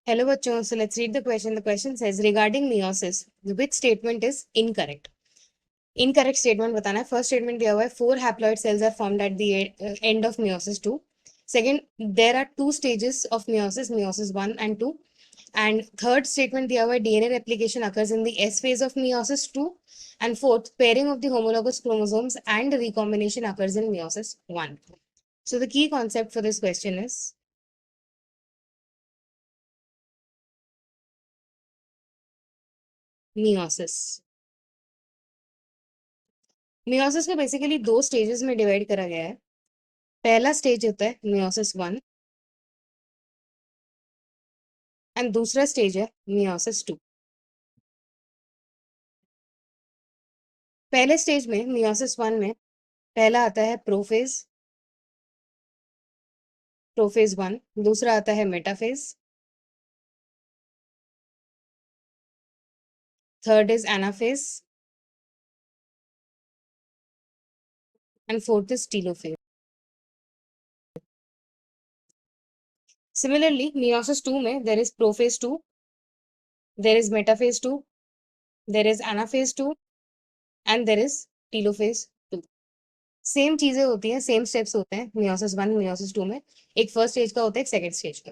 Hello बच्चों, so let's read the question. The question says regarding meiosis, which statement is incorrect? Incorrect statement बताना है. First statement दिया हुआ है 4 haploid cells are formed at the end of meiosis 2. Second, there are 2 stages of meiosis, meiosis 1 and 2. And third statement दिया हुआ है DNA replication occurs in the S phase of meiosis 2. And fourth, pairing of the homologous chromosomes and recombination occurs in meiosis 1. So the key concept for this question is meiosis. Meiosis को basically 2 stages में divide करा गया है. पहला stage होता है meiosis 1 and दूसरा stage है मियोसिस 2. पहले स्टेज में मियोसिस 1 में पहला आता है प्रोफेज, प्रोफेज 1. दूसरा आता है metaphase. Third is anaphase and fourth is telophase. Similarly meiosis 2 में there is prophase 2, there is metaphase 2, there is anaphase 2 and there is telophase 2. Same चीजें होती हैं, सेम स्टेप्स होते हैं मियोसिस 1 मियोसिस 2 में. एक फर्स्ट स्टेज का होता है, एक सेकंड स्टेज का.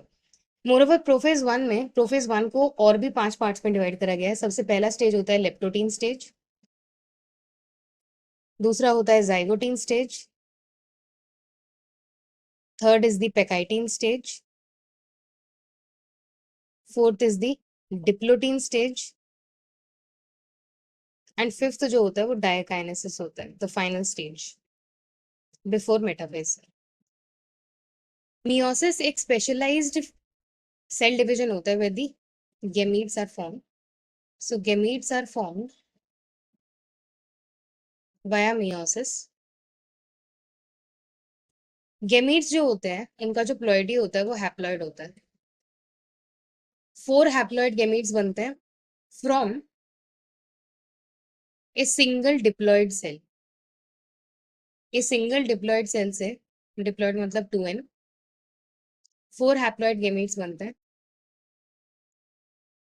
मोरओवर प्रोफेज 1 में प्रोफेज 1 को और भी 5 पार्ट्स में डिवाइड करा गया है. सबसे पहला स्टेज होता है लेप्टोटीन स्टेज, दूसरा होता है zygotene stage, third is the pachytene stage, fourth is the diplotene stage and fifth जो होता है वो डायकाइनेसिस होता है, the final stage before metaphase. Meiosis एक स्पेशलाइज्ड सेल डिवीजन होता है where the gametes are formed. So gametes are formed via meiosis. Gametes जो होते हैं इनका जो प्लॉइडी होता है वो हैप्लॉइड होता है. 4 हैप्लॉइड गेमीट्स बनते हैं from a single diploid cell. A single diploid cell से, डिप्लॉइड मतलब 2n, 4 हैप्लॉइड गेमीट्स बनते हैं.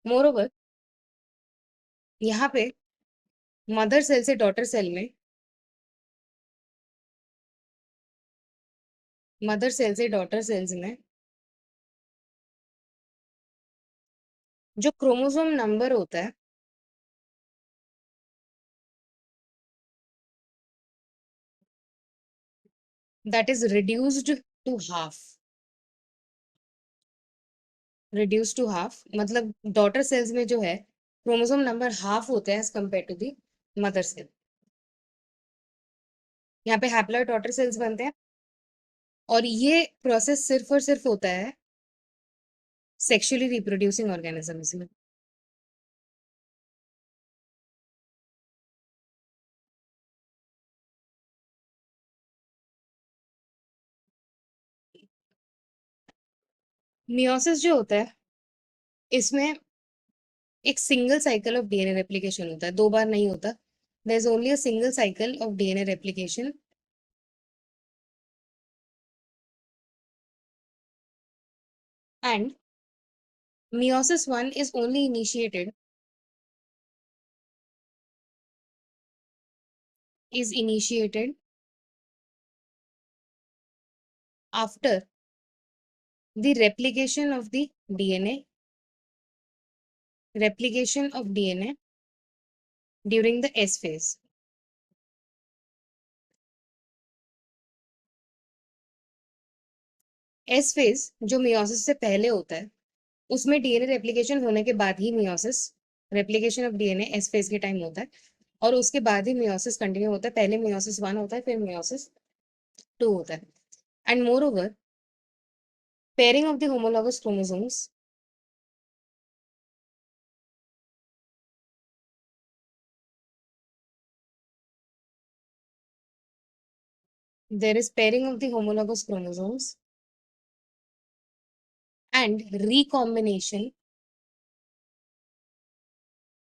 मोरओवर यहाँ पे मदर सेल से डॉटर सेल में, मदर सेल से डॉटर सेल्स में जो क्रोमोसोम नंबर होता है that is reduced to half. Reduce to half मतलब डॉटर सेल्स में जो है क्रोमोसोम नंबर हाफ होता है as compare to the mother cell. यहाँ पे हैप्लॉइड डॉटर सेल्स बनते हैं और ये प्रोसेस सिर्फ और सिर्फ होता है सेक्सुअली रिप्रोड्यूसिंग ऑर्गेनिजम्स में. मियोसिस जो होता है इसमें एक single cycle of DNA replication होता है, 2 बार नहीं होता. There is only a single cycle of DNA replication and meiosis 1 is only initiated after the replication of the DNA, replication of DNA during the S phase. S phase जो meiosis से पहले होता है उसमें डीएनए रेप्लिकेशन होने के बाद ही meiosis, replication of DNA S phase के टाइम होता है और उसके बाद ही मियोसिस कंटिन्यू होता है. पहले मियोसिस 1 होता है, फिर मियोसिस 2 होता है. And more over pairing of the homologous chromosomes there is pairing of the homologous chromosomes and recombination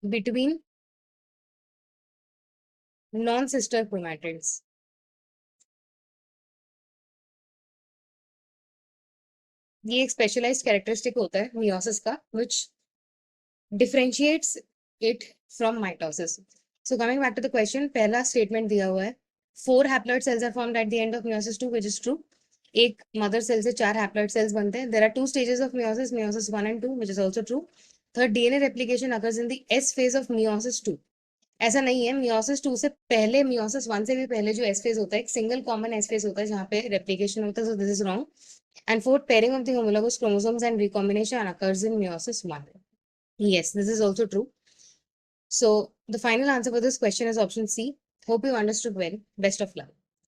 between non-sister chromatids. ये एक स्पेशलाइज्ड कैरेक्टरिस्टिक होता है मियोसिस का which differentiates it from mitosis. So coming back to the question, पहला statement दिया हुआ है 4 haploid cells are formed at the end of meiosis 2, which is true. एक mother cell से 4 haploid cells बनते हैं. There are 2 stages of meiosis, meiosis 1 and 2, which is also true. Third, DNA replication occurs in the S phase of meiosis 2. ऐसा नहीं है, meiosis 2 से पहले meiosis 1 से भी पहले जो S phase होता है, एक single common S phase होता है जहाँ पे replication होता है, so this is wrong. And fourth, pairing of the homologous chromosomes and recombination occurs in meiosis 1. Yes, this is also true. So the final answer for this question is option C. Hope you understood well. Best of luck.